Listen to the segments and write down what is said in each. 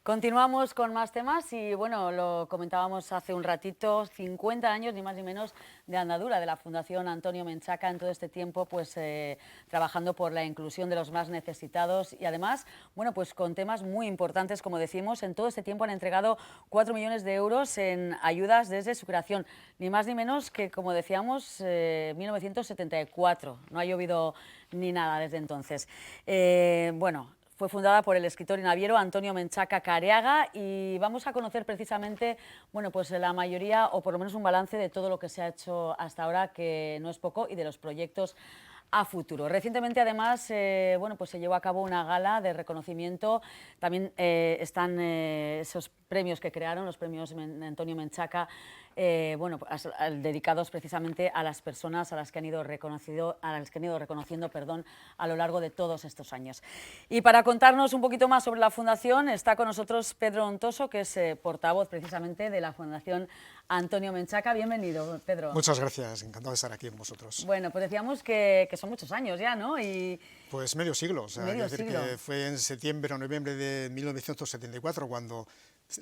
Continuamos con más temas y bueno, lo comentábamos hace un ratito, 50 años ni más ni menos de andadura de la Fundación Antonio Menchaca en todo este tiempo, pues trabajando por la inclusión de los más necesitados y además, bueno, pues con temas muy importantes, como decimos, en todo este tiempo han entregado 4 millones de euros en ayudas desde su creación, ni más ni menos que, como decíamos, 1974, no ha llovido ni nada desde entonces. Bueno, fue fundada por el escritor y naviero Antonio Menchaca Careaga y vamos a conocer precisamente, bueno, pues la mayoría o por lo menos un balance de todo lo que se ha hecho hasta ahora, que no es poco, y de los proyectos a futuro. Recientemente, además, bueno, pues se llevó a cabo una gala de reconocimiento. También están esos premios que crearon, los premios Antonio Menchaca, bueno, dedicados precisamente a las personas a las que han ido reconociendo, perdón, a lo largo de todos estos años. Y para contarnos un poquito más sobre la Fundación está con nosotros Pedro Ontoso, que es portavoz precisamente de la Fundación Antonio Menchaca. Bienvenido, Pedro. Muchas gracias, encantado de estar aquí con vosotros. Bueno, pues decíamos que son muchos años ya, ¿no? Pues medio siglo, o sea, medio decir siglo. que fue en septiembre o noviembre de 1974 cuando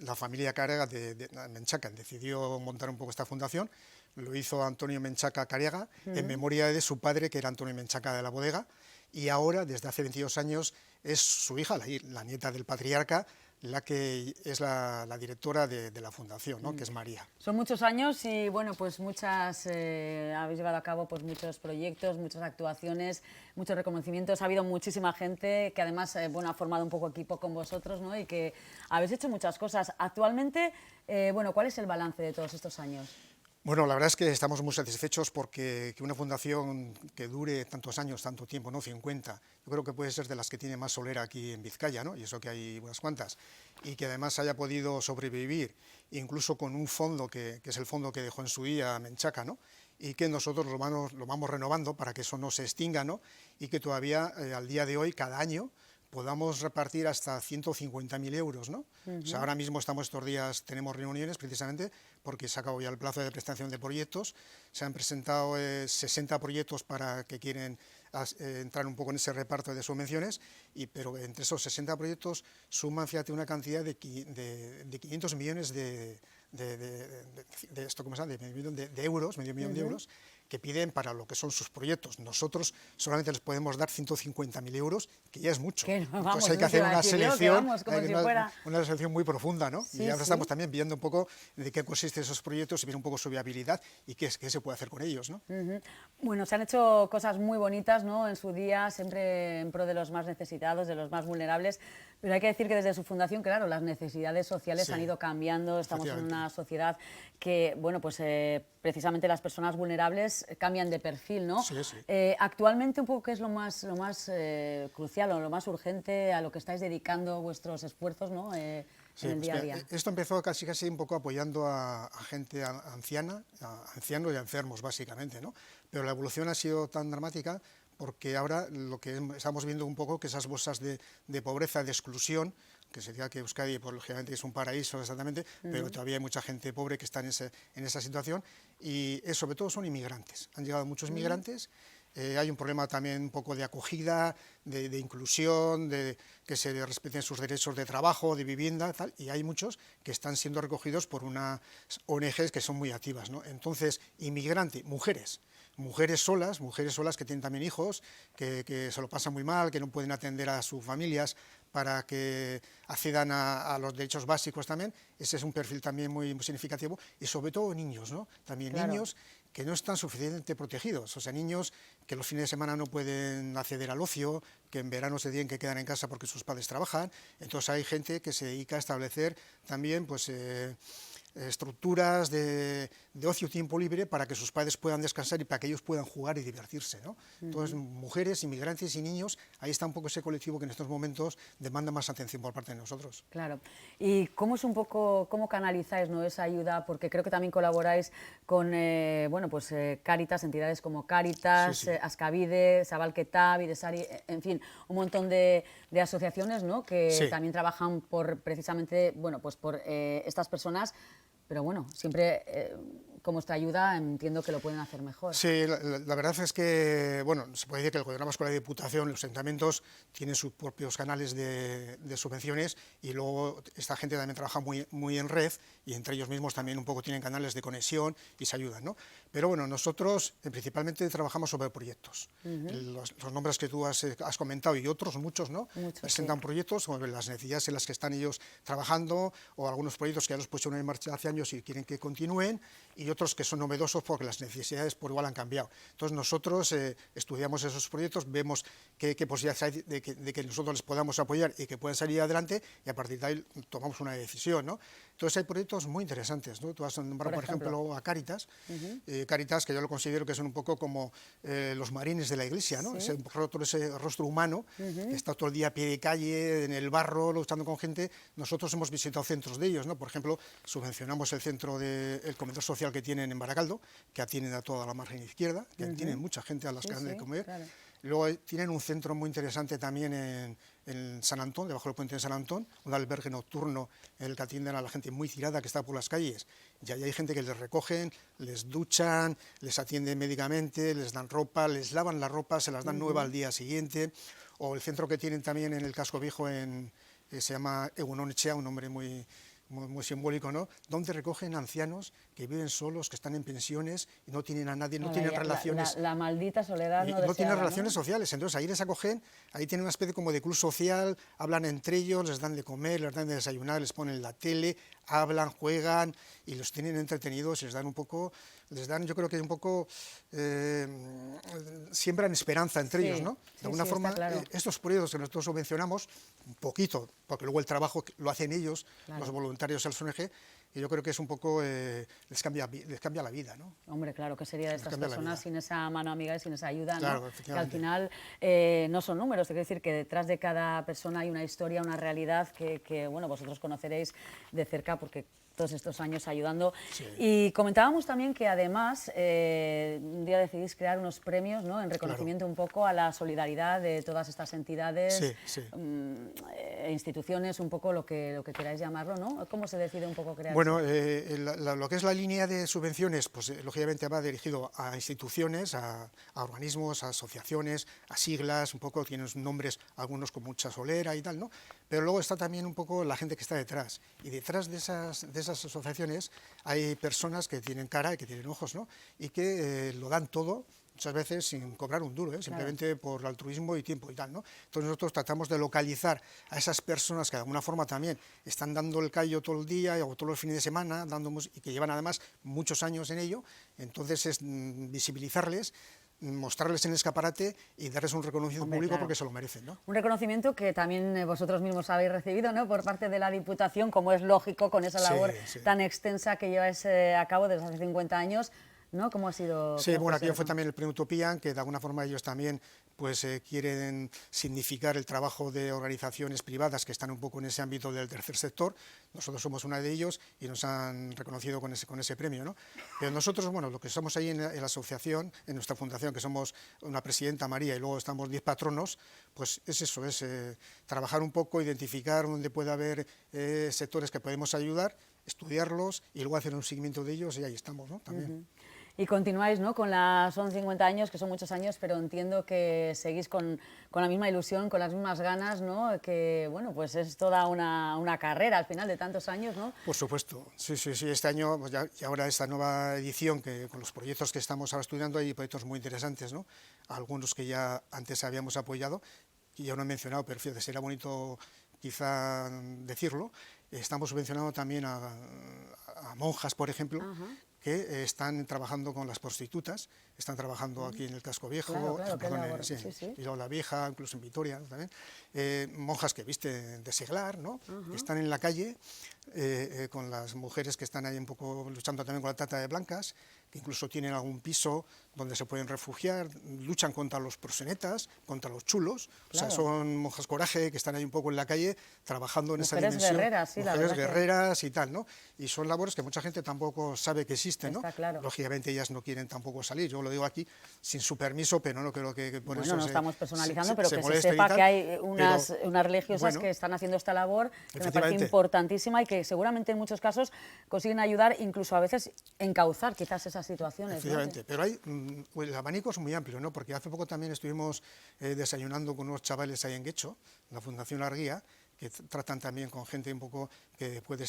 la familia Careaga de Menchaca decidió montar un poco esta fundación. Lo hizo Antonio Menchaca Careaga en memoria de su padre, que era Antonio Menchaca de la Bodega, y ahora, desde hace 22 años, es su hija, la nieta del patriarca, la que es la directora de la fundación, ¿no? Que es María. Son muchos años y bueno, pues habéis llevado a cabo pues muchos proyectos, muchas actuaciones, muchos reconocimientos. Ha habido muchísima gente que además bueno, ha formado un poco equipo con vosotros, ¿no? Y que habéis hecho muchas cosas. Actualmente, bueno, ¿cuál es el balance de todos estos años? Bueno, la verdad es que estamos muy satisfechos porque que una fundación que dure tantos años, tanto tiempo, ¿no? 50, yo creo que puede ser de las que tiene más solera aquí en Vizcaya, ¿no? Y eso que hay unas cuantas, y que además haya podido sobrevivir, incluso con un fondo que es el fondo que dejó en su día Menchaca, ¿no? Y que nosotros lo vamos renovando para que eso no se extinga, ¿no? Y que todavía al día de hoy, cada año, podamos repartir hasta 150.000 euros, ¿no? O sea, ahora mismo estos días tenemos reuniones precisamente porque se acabó ya el plazo de prestación de proyectos, se han presentado 60 proyectos para que quieren entrar un poco en ese reparto de subvenciones, pero entre esos 60 proyectos suman, fíjate, una cantidad de 500 millones de euros, medio millón de euros, que piden para lo que son sus proyectos. Nosotros solamente les podemos dar 150.000 euros, que ya es mucho. Entonces hay que hacer una selección, una selección muy profunda, ¿no? Sí, y ahora estamos también viendo un poco de qué consisten esos proyectos y ver un poco su viabilidad y qué se puede hacer con ellos, ¿no? Bueno, se han hecho cosas muy bonitas, ¿no? En su día, siempre en pro de los más necesitados, de los más vulnerables, pero hay que decir que desde su fundación, claro, las necesidades sociales han ido cambiando, estamos en una sociedad que, bueno, pues precisamente las personas vulnerables cambian de perfil, ¿no? Sí, sí. Actualmente, un poco, ¿qué es lo más crucial o lo más urgente a lo que estáis dedicando vuestros esfuerzos, ¿no? Sí, en el día a día? esto empezó casi un poco apoyando a gente anciana, a ancianos y a enfermos, básicamente, ¿no? Pero la evolución ha sido tan dramática porque ahora lo que estamos viendo un poco que esas bolsas de pobreza, de exclusión, que sería que Euskadi, pues, lógicamente, es un paraíso exactamente, pero todavía hay mucha gente pobre que está en esa situación, y sobre todo son inmigrantes. Han llegado muchos inmigrantes. Hay un problema también un poco de acogida, de inclusión, de que se respeten sus derechos de trabajo, de vivienda, tal, y hay muchos que están siendo recogidos por unas ONGs que son muy activas, ¿no? Entonces, inmigrante, mujeres solas que tienen también hijos, que se lo pasan muy mal, que no pueden atender a sus familias para que accedan a los derechos básicos también. Ese es un perfil también muy significativo, y sobre todo niños, ¿no? También niños que no están suficientemente protegidos, o sea, niños que los fines de semana no pueden acceder al ocio, que en verano se tienen que quedar en casa porque sus padres trabajan. Entonces hay gente que se dedica a establecer también, pues, estructuras de ocio, tiempo libre, para que sus padres puedan descansar y para que ellos puedan jugar y divertirse, ¿no? Entonces, mujeres, inmigrantes y niños, ahí está un poco ese colectivo que en estos momentos demanda más atención por parte de nosotros. Claro. ¿Y cómo es un poco, cómo canalizáis, ¿no?, esa ayuda? Porque creo que también colaboráis con bueno, pues, Cáritas, entidades como Cáritas, Sí, sí. Ascavide, Zabalketa, Bidesari, en fin, un montón de asociaciones, ¿no?, que también trabajan precisamente, bueno, pues por estas personas, pero bueno, siempre con vuestra ayuda entiendo que lo pueden hacer mejor. Sí, la verdad es que, bueno, se puede decir que el Gobierno Vasco, la Diputación, los ayuntamientos tienen sus propios canales de subvenciones, y luego esta gente también trabaja muy en red, y entre ellos mismos también un poco tienen canales de conexión y se ayudan, ¿no? Pero bueno, nosotros principalmente trabajamos sobre proyectos. Los nombres que tú has comentado y otros, muchos, ¿no? Presentan proyectos sobre las necesidades en las que están ellos trabajando, o algunos proyectos que ya los pusieron en marcha hace años y quieren que continúen, y otros que son novedosos porque las necesidades por igual han cambiado. Entonces nosotros estudiamos esos proyectos, vemos qué posibilidades hay de que nosotros les podamos apoyar y que puedan salir adelante, y a partir de ahí tomamos una decisión, ¿no? Entonces hay proyectos muy interesantes, ¿no? Tú has nombrado, por ejemplo, a Cáritas. Cáritas, que yo lo considero que son un poco como los marines de la Iglesia, ¿no? Ese rostro humano, que está todo el día a pie de calle, en el barro, luchando con gente. Nosotros hemos visitado centros de ellos, ¿no? Por ejemplo, subvencionamos el centro del comedor social que tienen en Baracaldo, que atienden a toda la margen izquierda, que tienen mucha gente a las que han de comer. Claro. Luego tienen un centro muy interesante también en San Antón, debajo del puente de San Antón, un albergue nocturno en el que atienden a la gente muy tirada que está por las calles. Y ahí hay gente que les recogen, les duchan, les atienden médicamente, les dan ropa, les lavan la ropa, se las dan nueva al día siguiente. O el centro que tienen también en el Casco Viejo, se llama Egunon Echea, un nombre muy simbólico, ¿no? Donde recogen ancianos que viven solos, que están en pensiones y no tienen a nadie, no tienen relaciones. La maldita soledad no tienen relaciones sociales. Entonces ahí les acogen, ahí tienen una especie como de club social, hablan entre ellos, les dan de comer, les dan de desayunar, les ponen la tele, hablan, juegan y los tienen entretenidos y les dan un poco, yo creo que un poco siembran esperanza entre ellos, ¿no? De alguna forma, claro. estos proyectos que nosotros subvencionamos, un poquito, porque luego el trabajo lo hacen ellos, los voluntarios del ONG, y yo creo que es un poco, les cambia la vida, ¿no? Hombre, claro, que sería de estas personas sin esa mano amiga y sin esa ayuda, claro, ¿no? Que al final no son números, te quiero decir que detrás de cada persona hay una historia, una realidad que bueno, vosotros conoceréis de cerca porque todos estos años ayudando. Sí. Y comentábamos también que además un día decidís crear unos premios, ¿no? En reconocimiento un poco a la solidaridad de todas estas entidades, instituciones, un poco lo que queráis llamarlo, ¿no? ¿Cómo se decide un poco crear? Bueno, lo que es la línea de subvenciones, pues lógicamente va dirigido a instituciones, a organismos, a asociaciones, a siglas, un poco tienen nombres, algunos con mucha solera y tal, ¿no? Pero luego está también un poco la gente que está detrás, y detrás de esas asociaciones hay personas que tienen cara y que tienen ojos, ¿no? Y que lo dan todo, muchas veces sin cobrar un duro, simplemente por altruismo y tiempo y tal, ¿no? Entonces nosotros tratamos de localizar a esas personas que de alguna forma también están dando el callo todo el día o todos los fines de semana, y que llevan además muchos años en ello. Entonces es visibilizarles, mostrarles en el escaparate y darles un reconocimiento público porque se lo merecen, ¿no? Un reconocimiento que también vosotros mismos habéis recibido, ¿no? Por parte de la Diputación, como es lógico con esa labor tan extensa que lleváis a cabo desde hace 50 años, ¿no? ¿Cómo ha sido? Sí, bueno, aquello fue también el Premio Utopian, que de alguna forma ellos también pues quieren significar el trabajo de organizaciones privadas que están un poco en ese ámbito del tercer sector. Nosotros somos una de ellos y nos han reconocido con ese premio, ¿no? Pero nosotros, bueno, lo que somos ahí en la asociación, en nuestra fundación, que somos una presidenta, María, y luego estamos 10 patronos, pues es eso, es trabajar un poco, identificar dónde puede haber sectores que podemos ayudar, estudiarlos y luego hacer un seguimiento de ellos, y ahí estamos, ¿no? También. Y continuáis, ¿no? Son 50 años, que son muchos años, pero entiendo que seguís con la misma ilusión, con las mismas ganas, ¿no? Que, bueno, pues es toda una carrera al final de tantos años, ¿no? Por supuesto, sí, este año, pues y ahora esta nueva edición, que con los proyectos que estamos ahora estudiando, hay proyectos muy interesantes, ¿no? Algunos que ya antes habíamos apoyado, y ya no he mencionado, pero fíjate, sería bonito quizá decirlo. Estamos subvencionando también a monjas, por ejemplo, que están trabajando con las prostitutas, están trabajando aquí en el Casco Viejo, y luego La Vieja, incluso en Vitoria, ¿no? También. Monjas que visten de seglar, ¿no? Que están en la calle con las mujeres que están ahí un poco luchando también con la trata de blancas, que incluso tienen algún piso donde se pueden refugiar, luchan contra los proxenetas, contra los chulos, Claro. o sea, son monjas coraje que están ahí un poco en la calle trabajando en esa Mujeres dimensión. guerreras, sí, la mujeres verdad que- guerreras y tal, ¿no? Y son labores que mucha gente tampoco sabe que existen, ¿no? Está claro. Lógicamente ellas no quieren tampoco salir, yo lo digo aquí sin su permiso, pero no creo que por Bueno, eso no estamos personalizando, pero que se molesten y sepa tal, que hay unas religiosas bueno, que están haciendo esta labor, que me parece efectivamente. importantísima y que seguramente en muchos casos consiguen ayudar, incluso a veces encauzar quizás esas situaciones, ¿no? Efectivamente, pero hay, el abanico es muy amplio, ¿no? Porque hace poco también estuvimos desayunando con unos chavales ahí en Guecho, la Fundación Larguía, que tratan también con gente un poco que puede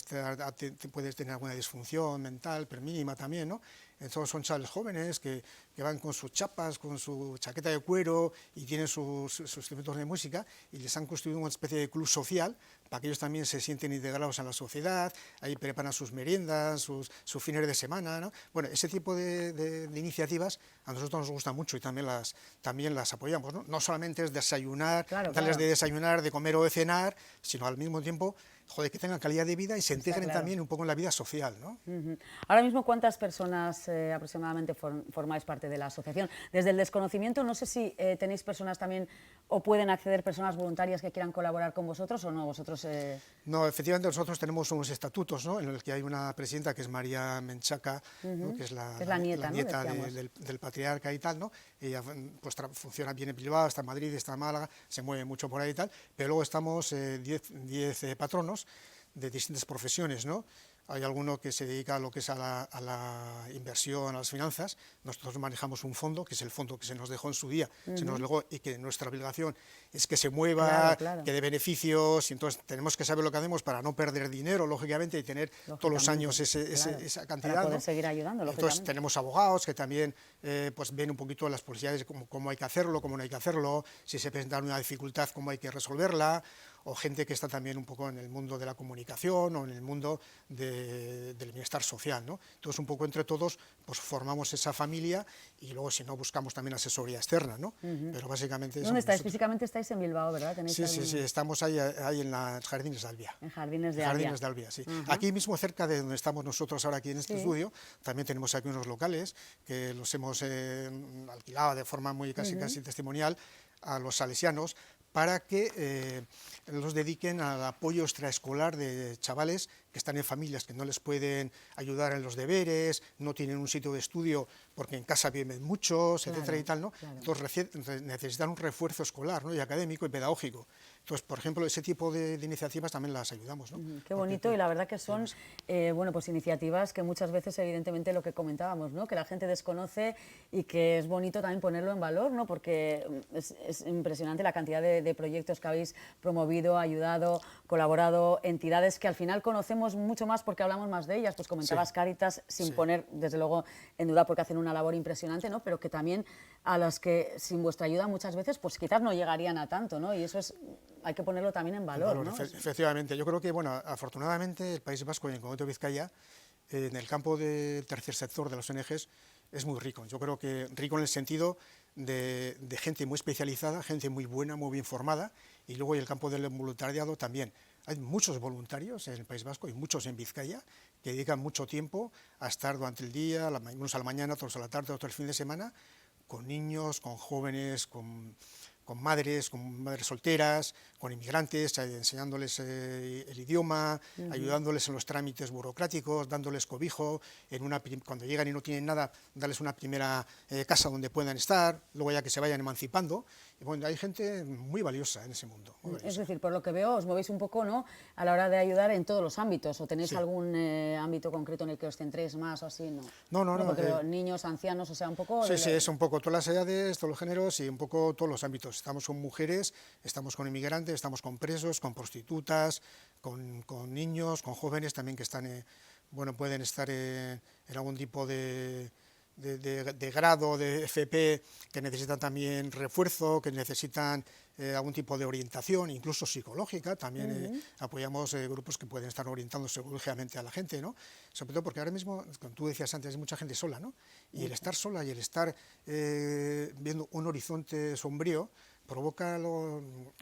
tener alguna disfunción mental, pero mínima también, ¿no? Entonces son chavales jóvenes que van con sus chapas, con su chaqueta de cuero y tienen sus instrumentos de música y les han construido una especie de club social para que ellos también se sienten integrados en la sociedad, ahí preparan sus meriendas, sus fines de semana, ¿no? Bueno, ese tipo de iniciativas a nosotros nos gusta mucho y también las apoyamos, ¿no? No solamente es desayunar, Claro, darles claro. de desayunar, de comer o de cenar, sino al mismo tiempo, joder, que tengan calidad de vida y se integren claro. también un poco en la vida social, ¿no? Ujú. Ahora mismo, ¿cuántas personas aproximadamente formáis parte de la asociación? Desde el desconocimiento, no sé si tenéis personas también o pueden acceder personas voluntarias que quieran colaborar con vosotros o no, vosotros... No, efectivamente nosotros tenemos unos estatutos, ¿no? En los que hay una presidenta que es María Menchaca, ¿no? Que es la nieta, ¿no? del patriarca y tal, ¿no? Ella pues funciona bien en Bilbao, está en Madrid, está en Málaga, se mueve mucho por ahí y tal, pero luego estamos 10 patronos de distintas profesiones, ¿no? Hay alguno que se dedica a lo que es a la inversión, a las finanzas. Nosotros manejamos un fondo, que es el fondo que se nos dejó en su día, se nos legó, y que nuestra obligación es que se mueva, Claro, claro. que dé beneficios, y entonces tenemos que saber lo que hacemos para no perder dinero, lógicamente, y tener todos los años Claro, esa cantidad. para poder ¿no? seguir ayudando, Entonces lógicamente. tenemos abogados que también pues ven un poquito las posibilidades de cómo hay que hacerlo, cómo no hay que hacerlo, si se presenta una dificultad, cómo hay que resolverla, o gente que está también un poco en el mundo de la comunicación o en el mundo del bienestar social, ¿no? Entonces, un poco entre todos, pues formamos esa familia y luego, si no, buscamos también asesoría externa, ¿no? Pero básicamente... ¿Dónde estáis? Físicamente estáis en Bilbao, ¿verdad? Sí, estamos ahí en los Jardines de Albia. En Jardines de Jardines de Albia. Albia, sí. Aquí mismo, cerca de donde estamos nosotros ahora aquí en este estudio, también tenemos aquí unos locales que los hemos alquilado de forma muy casi testimonial a los salesianos, para que los dediquen al apoyo extraescolar de chavales que están en familias que no les pueden ayudar en los deberes, no tienen un sitio de estudio porque en casa viven muchos, Claro, etcétera y tal, ¿no? claro. Entonces necesitan un refuerzo escolar, ¿no? Y académico y pedagógico. Entonces, por ejemplo, ese tipo de iniciativas también las ayudamos, ¿no? Qué bonito, y la verdad que son bueno, pues iniciativas que muchas veces, evidentemente, lo que comentábamos, ¿no? Que la gente desconoce y que es bonito también ponerlo en valor, ¿no? Porque es impresionante la cantidad de proyectos que habéis promovido, ayudado, colaborado, entidades que al final conocemos mucho más porque hablamos más de ellas. Pues comentabas Cáritas, sin poner, desde luego, en duda, porque hacen una labor impresionante, ¿no? Pero que también a las que sin vuestra ayuda muchas veces pues quizás no llegarían a tanto, ¿no? Y eso hay que ponerlo también en valor, ¿no? Efectivamente, yo creo que, bueno, afortunadamente el País Vasco y en concreto Vizcaya, en el campo del tercer sector de las ONGs, es muy rico. Yo creo que rico en el sentido de gente muy especializada, gente muy buena, muy bien formada, y luego en el campo del voluntariado también. Hay muchos voluntarios en el País Vasco y muchos en Vizcaya que dedican mucho tiempo a estar durante el día, unos a la mañana, otros a la tarde, otros el fin de semana, con niños, con jóvenes, con madres solteras, con inmigrantes, enseñándoles el idioma, ayudándoles en los trámites burocráticos, dándoles cobijo, cuando llegan y no tienen nada, darles una primera casa donde puedan estar, luego ya que se vayan emancipando. Y bueno, hay gente muy valiosa en ese mundo. Es decir, por lo que veo, os movéis un poco, ¿no?, a la hora de ayudar en todos los ámbitos, o tenéis algún ámbito concreto en el que os centréis más o así, ¿no? No. Porque veo niños, ancianos, o sea, un poco... Sí, es un poco todas las edades, todos los géneros y un poco todos los ámbitos. Estamos con mujeres, estamos con inmigrantes, estamos con presos, con prostitutas, con niños, con jóvenes también que están, pueden estar en algún tipo de grado, de FP, que necesitan también refuerzo, que necesitan algún tipo de orientación, incluso psicológica. También apoyamos grupos que pueden estar orientando psicológicamente a la gente, ¿no? Sobre todo porque ahora mismo, como tú decías antes, hay mucha gente sola, ¿no? Y el estar sola y el estar viendo un horizonte sombrío provoca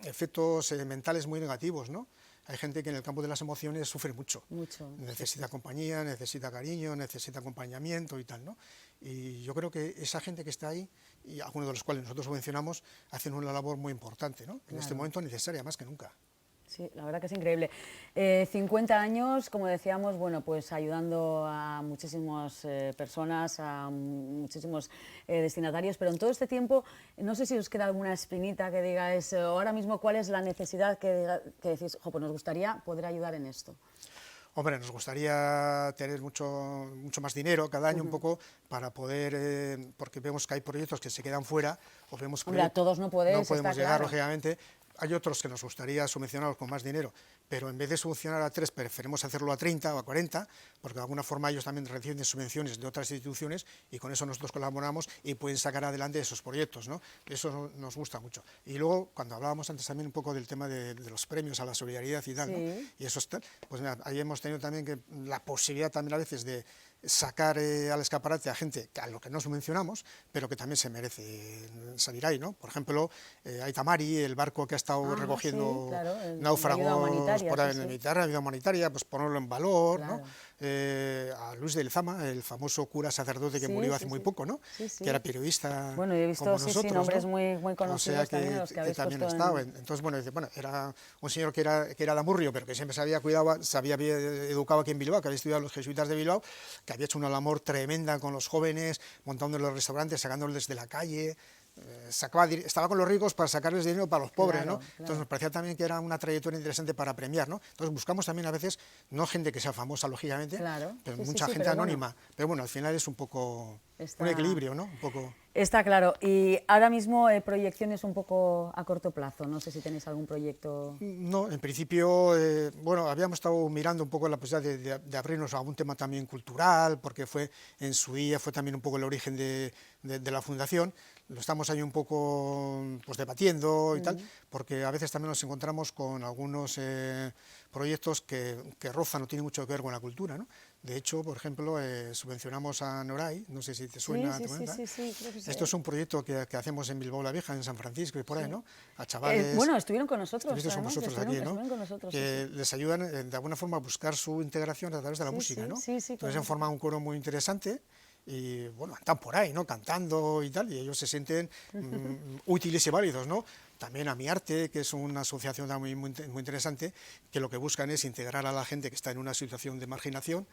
efectos mentales muy negativos, ¿no? Hay gente que en el campo de las emociones sufre mucho. Mucho. Necesita compañía, necesita cariño, necesita acompañamiento y tal, ¿no? Y yo creo que esa gente que está ahí, y algunos de los cuales nosotros subvencionamos, hacen una labor muy importante, ¿no? En este momento necesaria más que nunca. Sí, la verdad que es increíble. 50 años, como decíamos, bueno, pues ayudando a muchísimas personas, a muchísimos destinatarios, pero en todo este tiempo, no sé si os queda alguna espinita que digáis, ahora mismo, ¿cuál es la necesidad que decís, pues nos gustaría poder ayudar en esto? Hombre, nos gustaría tener mucho más dinero cada año un poco para poder, porque vemos que hay proyectos que se quedan fuera, o vemos Hombre, a todos no podemos llegar, claro. lógicamente. Hay otros que nos gustaría subvencionarlos con más dinero, pero en vez de subvencionar a 3, preferimos hacerlo a 30 o a 40, porque de alguna forma ellos también reciben subvenciones de otras instituciones y con eso nosotros colaboramos y pueden sacar adelante esos proyectos, ¿no? Eso nos gusta mucho. Y luego, cuando hablábamos antes también un poco del tema de los premios a la solidaridad y tal, ¿no? Y eso está, pues mira, ahí hemos tenido también que la posibilidad también a veces de sacar al escaparate a gente a lo que no subvencionamos, pero que también se merece salir ahí, ¿no? Por ejemplo, Aitamari, el barco que ha estado recogiendo náufragos por ahí en el Mediterráneo, ayuda humanitaria, pues ponerlo en valor, ¿no? A Luis de Lezama, el famoso cura sacerdote que murió hace muy poco, ¿no? Que era periodista. Bueno, he visto como nosotros, nombres ¿no? muy conocidos, o sea, también, los que habéis también puesto estaba. Entonces, bueno, era un señor que era de Amurrio, pero que siempre se había cuidado, se había educado aquí en Bilbao, que había estudiado los jesuitas de Bilbao, que había hecho una labor tremenda con los jóvenes, montando en los restaurantes, sacándoles de la calle. Estaba con los ricos para sacarles dinero para los pobres, ¿no? Entonces nos parecía también que era una trayectoria interesante para premiar, ¿no? Entonces buscamos también a veces, no gente que sea famosa, lógicamente, pero mucha gente anónima. Bueno. Pero bueno, al final es un poco un equilibrio, ¿no? Un poco... Está claro. Y ahora mismo proyecciones un poco a corto plazo, no sé si tenéis algún proyecto... No, en principio, bueno, habíamos estado mirando un poco la posibilidad de abrirnos a algún tema también cultural, porque en su día fue también un poco el origen de la fundación. Lo estamos ahí un poco pues debatiendo y tal, porque a veces también nos encontramos con algunos proyectos que rozan o tienen mucho que ver con la cultura, ¿no? De hecho, por ejemplo, subvencionamos a Noray, no sé si te suena. Sí, creo que sí. Esto es un proyecto que hacemos en Bilbao la Vieja, en San Francisco y por ahí, ¿no? A chavales... bueno, estuvieron con nosotros. Con vosotros aquí, ¿no? Que les ayudan de alguna forma a buscar su integración a través de la música, ¿no? Entonces han formado un coro muy interesante y bueno, están por ahí, ¿no? Cantando y tal, y ellos se sienten útiles y válidos, ¿no? También a Mi Arte, que es una asociación muy interesante, que lo que buscan es integrar a la gente que está en una situación de marginación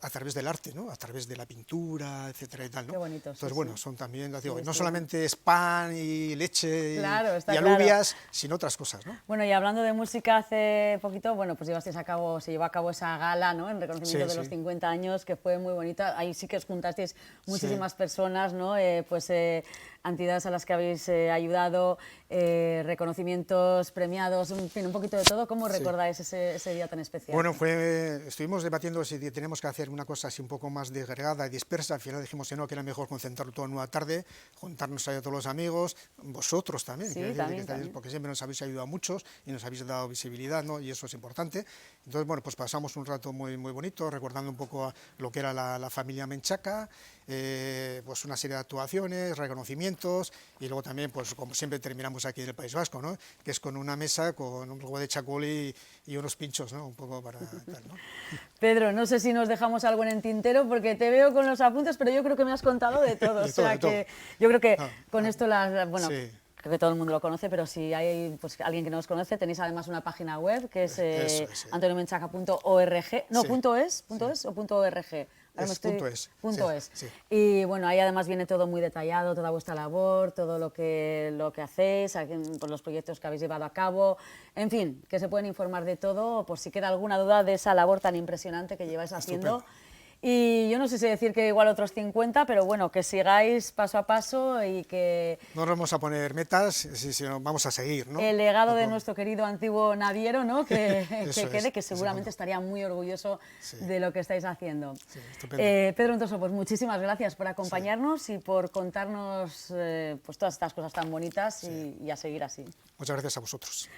a través del arte, ¿no? A través de la pintura, etcétera y tal, ¿no? Qué bonito. Entonces, bueno, son también, digo, no solamente es pan y leche y alubias, sino otras cosas, ¿no? Bueno, y hablando de música, hace poquito, bueno, pues se llevó a cabo esa gala, ¿no? En reconocimiento de los 50 años, que fue muy bonita. Ahí sí que os juntasteis muchísimas personas, ¿no? Entidades a las que habéis ayudado, reconocimientos, premiados, en fin, un poquito de todo. ¿Cómo recordáis ese día tan especial? Bueno, estuvimos debatiendo si tenemos que hacer una cosa así un poco más desgregada y dispersa. Al final dijimos que no, que era mejor concentrarlo todo en una tarde, juntarnos ahí a todos los amigos, vosotros también, porque siempre nos habéis ayudado a muchos y nos habéis dado visibilidad, ¿no? Y eso es importante. Entonces, bueno, pues pasamos un rato muy bonito, recordando un poco lo que era la familia Menchaca, pues una serie de actuaciones, reconocimientos, y luego también, pues como siempre terminamos aquí en el País Vasco, ¿no? Que es con una mesa, con un juego de chacoli y unos pinchos, ¿no? Un poco para tal, ¿no? Pedro, no sé si nos dejamos algo en el tintero, porque te veo con los apuntes, pero yo creo que me has contado de todo. Yo creo que con esto, bueno... Sí. Creo que todo el mundo lo conoce, pero si hay pues, alguien que no os conoce, tenéis además una página web que es antoniomenchaca.org. No, ¿.es o .org? .es. Y bueno, ahí además viene todo muy detallado, toda vuestra labor, todo lo que hacéis, por los proyectos que habéis llevado a cabo, en fin, que se pueden informar de todo, por si queda alguna duda de esa labor tan impresionante que lleváis haciendo. Estupendo. Y yo no sé si decir que igual otros 50, pero bueno, que sigáis paso a paso y que... No nos vamos a poner metas, sino vamos a seguir, ¿no? El legado de nuestro querido antiguo naviero, ¿no? Que quede, que seguramente estaría muy orgulloso de lo que estáis haciendo. Sí, Pedro Untoso, pues muchísimas gracias por acompañarnos y por contarnos pues todas estas cosas tan bonitas y a seguir así. Muchas gracias a vosotros.